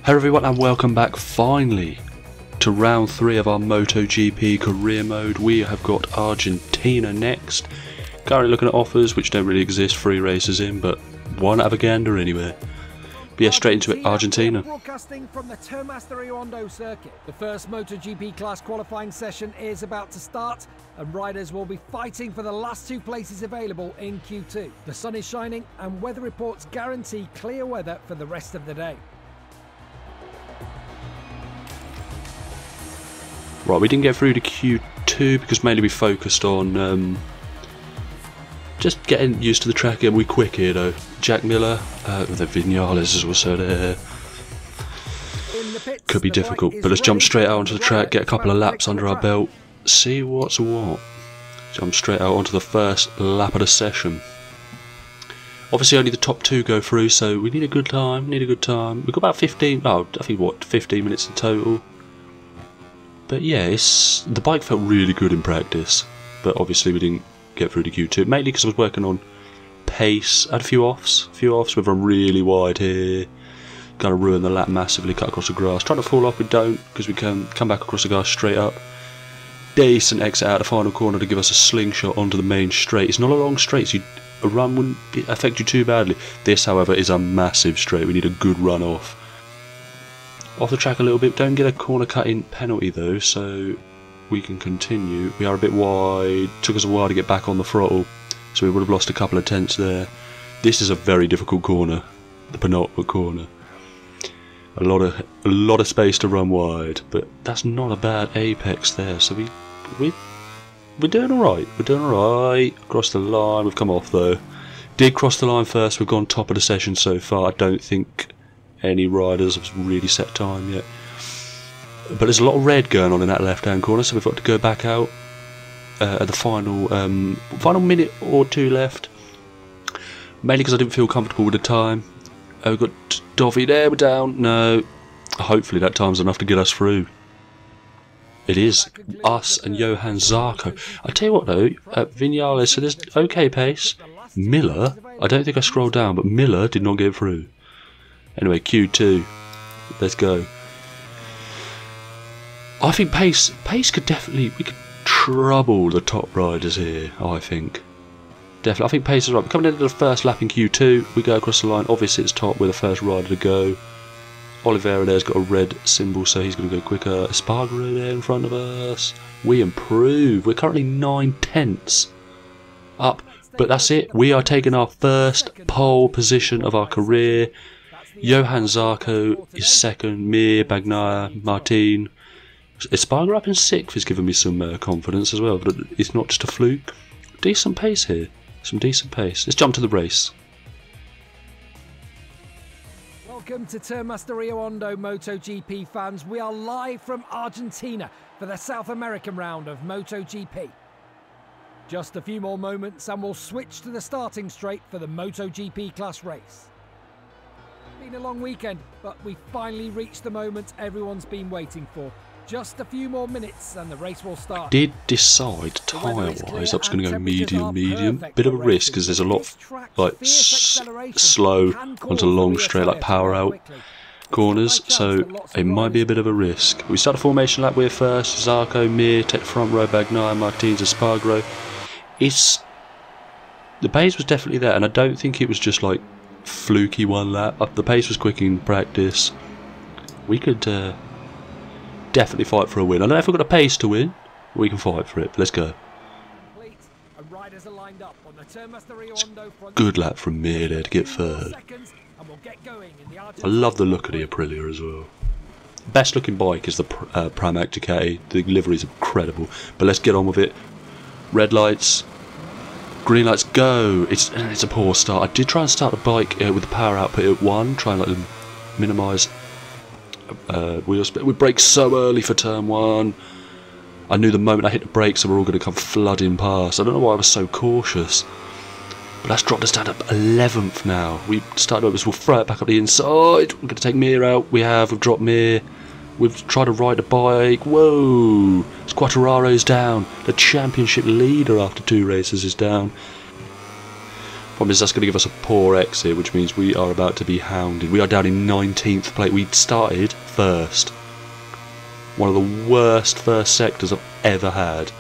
Hello everyone and welcome back finally to round 3 of our MotoGP career mode. We have got Argentina next. Currently looking at offers which don't really exist, 3 races in, but one have a gander anyway. But yeah, straight into it, Argentina. Broadcasting from the Termas circuit. The first MotoGP class qualifying session is about to start and riders will be fighting for the last 2 places available in Q2. The sun is shining and weather reports guarantee clear weather for the rest of the day. Right, we didn't get through to Q2 because mainly we focused on just getting used to the track. And we quick here though. Jack Miller, the Vinales is also there. Could be difficult, but let's jump straight out onto the track, get a couple of laps under our belt, see what's what. Jump straight out onto the first lap of the session. Obviously only the top 2 go through, so we need a good time, We've got about 15, I think what, 15 minutes in total. But yeah, the bike felt really good in practice, but obviously we didn't get through to Q2, mainly because I was working on pace. I had a few offs, whether I'm really wide here, going to ruin the lap massively, cut across the grass. Trying to fall off, we don't, because we can come back across the grass straight up. Decent exit out the final corner to give us a slingshot onto the main straight. It's not a long straight, so a run wouldn't affect you too badly. This, however, is a massive straight. We need a good run off. Off the track a little bit, don't get a corner cutting penalty though, so we can continue. We are a bit wide, took us a while to get back on the throttle, so we would have lost a couple of tenths there. This is a very difficult corner, the penultimate corner. A lot of space to run wide, but that's not a bad apex there, so we're doing alright, across the line. We've come off though. Did cross the line first, we've gone top of the session so far. I don't think any riders have really set time yet, but there's a lot of red going on in that left hand corner, so we've got to go back out at the final minute or 2 left, mainly because I didn't feel comfortable with the time. We've got Dovi there, we're down. No, hopefully that time's enough to get us through. It is us and Johan Zarco. I tell you what though, Vinales, so there's okay pace. Miller, I don't think I scrolled down, but Miller did not get through. Anyway, Q2, let's go. I think pace could definitely, we could trouble the top riders here, I think. Definitely, I think pace is right. We're coming into the first lap in Q2, we go across the line, obviously it's top, we're the first rider to go. Oliveira there's got a red symbol, so he's going to go quicker. Espargaro there in front of us. We improve, we're currently 9 tenths up, but that's it. We are taking our first pole position of our career. Johan Zarco is second, Mir, Bagnaia, Martin. Espargaro up in 6th is giving me some confidence as well, but it's not just a fluke. Decent pace here, some decent pace. Let's jump to the race. Welcome to Termas MotoGP fans. We are live from Argentina for the South American round of MotoGP. Just a few more moments and we'll switch to the starting straight for the MotoGP class race. Been a long weekend, but we finally reached the moment everyone's been waiting for. Just a few more minutes and the race will start. Did decide tyre-wise I was going to go medium. Bit of a risk because there's a lot like slow onto long straight like power out corners, so it might be a bit of a risk. We start a formation lap with first, Zarco, Mir, take the front row, Bagnaia, Martins, Espargaro. The pace was definitely there, and I don't think it was just like fluky one lap. The pace was quick in practice. We could definitely fight for a win. I don't know if we've got a pace to win. We can fight for it, but let's go. Good lap from Mir there to get third. I love the look of the Aprilia as well. Best looking bike is the Pramac Ducati. The livery is incredible, but let's get on with it. Red lights, green lights, go! It's a poor start. I did try and start the bike with the power output at 1, try and like minimise wheel split. We braked so early for turn 1. I knew the moment I hit the brakes they were all going to come flooding past. I don't know why I was so cautious. But that's dropped us down to 11th now. We started up, we'll throw it back up the inside. We're going to take Mir out. We've dropped Mir. We've tried to ride a bike. Whoa! Quattararo's down. The championship leader after 2 races is down. Problem is that's going to give us a poor exit, which means we are about to be hounded. We are down in 19th place. We started first. One of the worst first sectors I've ever had.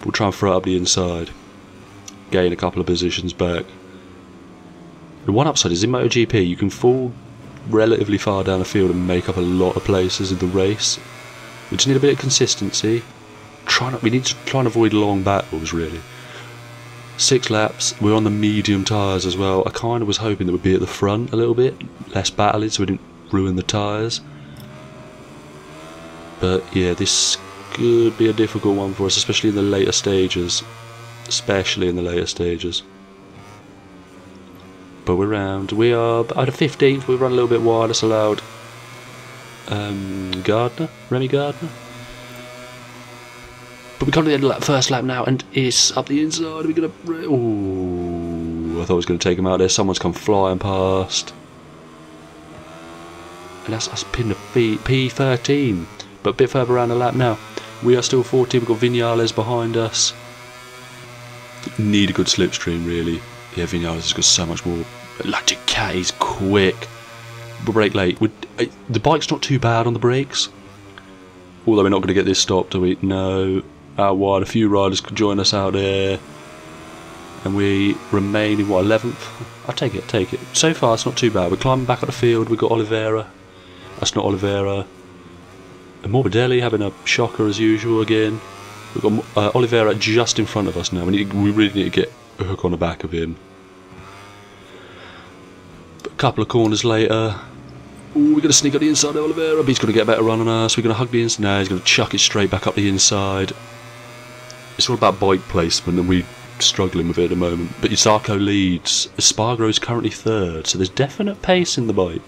We'll try and throw it up the inside. Gain a couple of positions back. The one upside is in MotoGP you can fall relatively far down the field and make up a lot of places in the race. We just need a bit of consistency. We need to try and avoid long battles, really. 6 laps, we're on the medium tyres as well. I kind of was hoping that we'd be at the front a little bit, less battling so we didn't ruin the tyres. But yeah, this could be a difficult one for us, especially in the later stages. But we're round. We are at a 15th, we run a little bit wide, that's allowed. Remy Gardner. But we come to the end of that first lap now, and it's up the inside. We're gonna. Ooh, I thought I was going to take him out there. Someone's come flying past, and that's us pinned to P13. But a bit further around the lap now. We are still 14. We've got Vinales behind us. Need a good slipstream, really. Yeah, Vinales has got so much more. Like Ducati's quick. We'll brake late. The bike's not too bad on the brakes. Although we're not going to get this stopped, are we? No. Out wide, a few riders could join us out there. And we remain in, what, 11th? I'll take it. So far, it's not too bad. We're climbing back up the field. We've got Oliveira. That's not Oliveira. And Morbidelli having a shocker as usual again. We've got Oliveira just in front of us now. We really need to get a hook on the back of him. But a couple of corners later. Ooh, we're going to sneak up the inside of Oliveira, but he's going to get a better run on us. We're going to hug the inside. No, he's going to chuck it straight back up the inside. It's all about bike placement, and we're struggling with it at the moment. But Isarco leads. Espargaro is currently 3rd, so there's definite pace in the bike.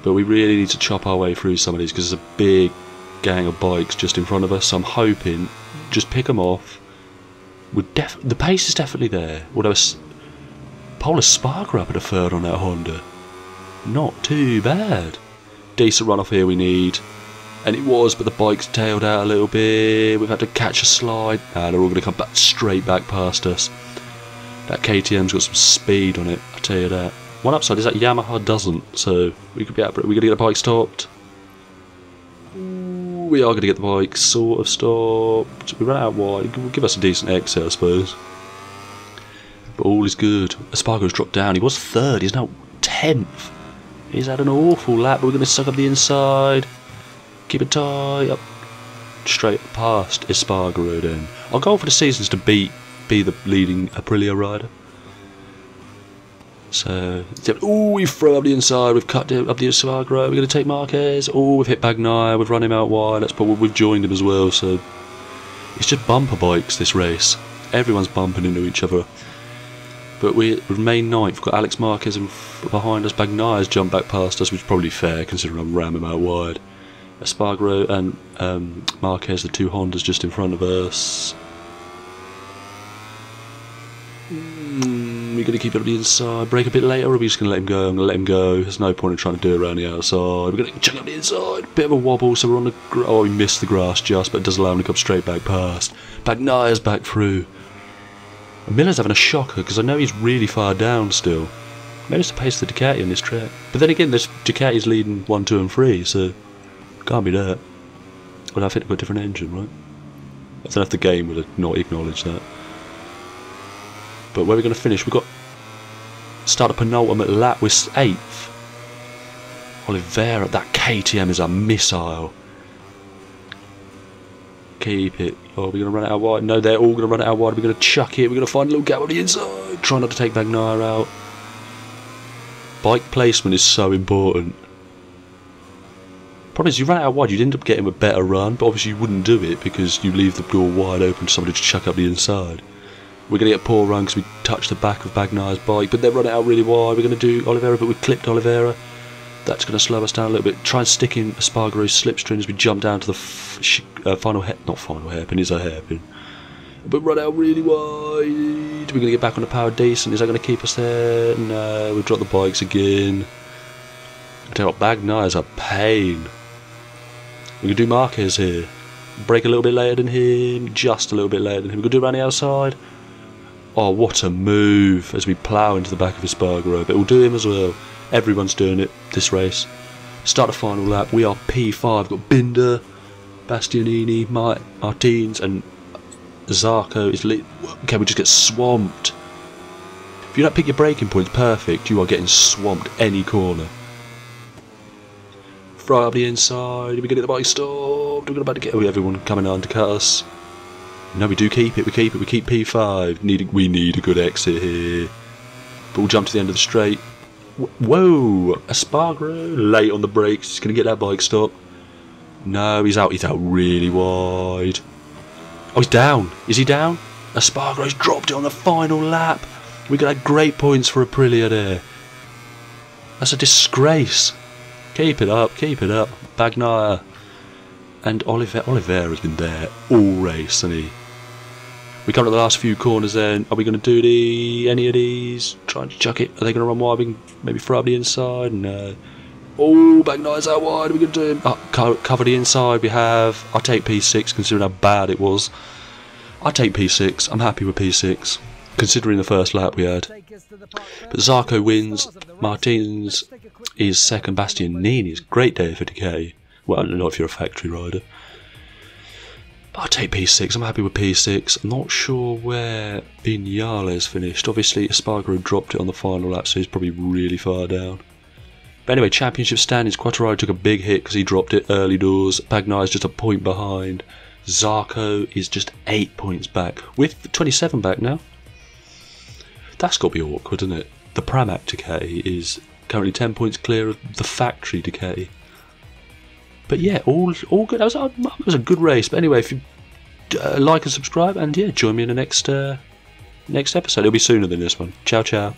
But we really need to chop our way through some of these, because there's a big gang of bikes just in front of us. So I'm hoping, just pick them off. The pace is definitely there. Although Paul Espargaro up at a 3rd on that Honda. Not too bad. Decent run off here we need. And it was, but the bike's tailed out a little bit. We've had to catch a slide. They're all going to come back straight back past us. That KTM's got some speed on it, I'll tell you that. One upside is that Yamaha doesn't, so we could be out. We're going to get the bike stopped. Ooh, we are going to get the bike sort of stopped. We ran out wide. It will give us a decent exit, I suppose. But all is good. Espargaro's dropped down. He was 3rd. He's now 10th. He's had an awful lap, but we're going to suck up the inside. Keep it tight, up straight past Espargaro then. Our goal for the season is to be the leading Aprilia rider. So, ooh, we throw up the inside, we've cut up the Espargaro, we're going to take Marquez. Ooh, we've hit Bagnaia, we've run him out wide, we've joined him as well, so it's just bumper bikes this race. Everyone's bumping into each other. But we remain 9th. We've got Alex Marquez behind us. Bagnaia's jumped back past us, which is probably fair considering I ram him out wide. Espargaro and Marquez, the 2 Hondas just in front of us. We're going to keep it on the inside. Brake a bit later, or are we just going to let him go? I'm going to let him go. There's no point in trying to do it around the outside. We're going to chuck up the inside. Bit of a wobble, so we're on the... Oh, we missed the grass just, but it does allow him to come straight back past. Bagnaia's back through. And Miller's having a shocker, because I know he's really far down still. Maybe it's the pace of the Ducati on this track. But then again, this Ducati's leading 1, 2 and 3, so can't be that. Well, I think they've got a different engine, right? I don't know if the game would have not acknowledged that. But where are we going to finish? We've got... Start a penultimate lap with 8th. Oliveira, that KTM is a missile. Keep it. Oh, we're going to run it out wide. No, they're all going to run it out wide. We're going to chuck it. We're going to find a little gap on the inside. Try not to take Bagnaia out. Bike placement is so important. Problem is, you run it out wide, you'd end up getting a better run, but obviously you wouldn't do it because you leave the door wide open for somebody to chuck up the inside. We're going to get a poor run because we touched the back of Bagnaia's bike, but they run it out really wide. We're going to do Oliveira, but we've clipped Oliveira. That's going to slow us down a little bit. Try and stick in Espargaro's slipstream as we jump down to the final hairpin, is a hairpin. But run out really wide. We're going to get back on the power decent. Is that going to keep us there? No, we've dropped the bikes again. I tell you what, Bagnaia's a pain. We can do Marquez here. Brake a little bit later than him, just a little bit later than him. We can do around the outside. Oh, what a move as we plough into the back of Espargaro. But it will do him as well. Everyone's doing it this race. Start the final lap. We are P5. Got Binder, Bastianini, Martins, and Zarco is lit. Okay, we just get swamped. If you don't pick your braking points perfect, you are getting swamped any corner. Fry up the inside. We get the bike stopped. We're about to get everyone coming on to cut us. No, we do keep it. We keep P5. We need a good exit here. But we'll jump to the end of the straight. Whoa! Espargaro late on the brakes. He's going to get that bike stopped. No, he's out. He's out really wide. Oh, he's down. Is he down? Espargaro's dropped it on the final lap. We got great points for Aprilia there. That's a disgrace. Keep it up. Keep it up. Bagnaia. And Oliveira's been there all race, hasn't he? We come to the last few corners then. Are we going to do any of these? Trying to chuck it. Are they going to run wide? We can maybe throw up the inside? No. Oh, Bagnaia's out wide. Are we going to do him? Cover the inside. We have. I'll take P6 considering how bad it was. I'll take P6. I'm happy with P6 considering the first lap we had. But Zarco wins. Martins is second. Bastianini is great day for decay. Well, not if you're a factory rider. I'll take P6. I'm happy with P6. I'm not sure where Viñales finished. Obviously, Espargaro dropped it on the final lap, so he's probably really far down. But anyway, championship standings. Quattararo took a big hit because he dropped it early doors. Bagnaia is just a point behind. Zarco is just 8 points back, with 27 back now. That's got to be awkward, isn't it? The Pramac decay is currently 10 points clear of the factory decay. But yeah, all good. That was a good race. But anyway, if you like and subscribe, and yeah, join me in the next episode. It'll be sooner than this one. Ciao, ciao.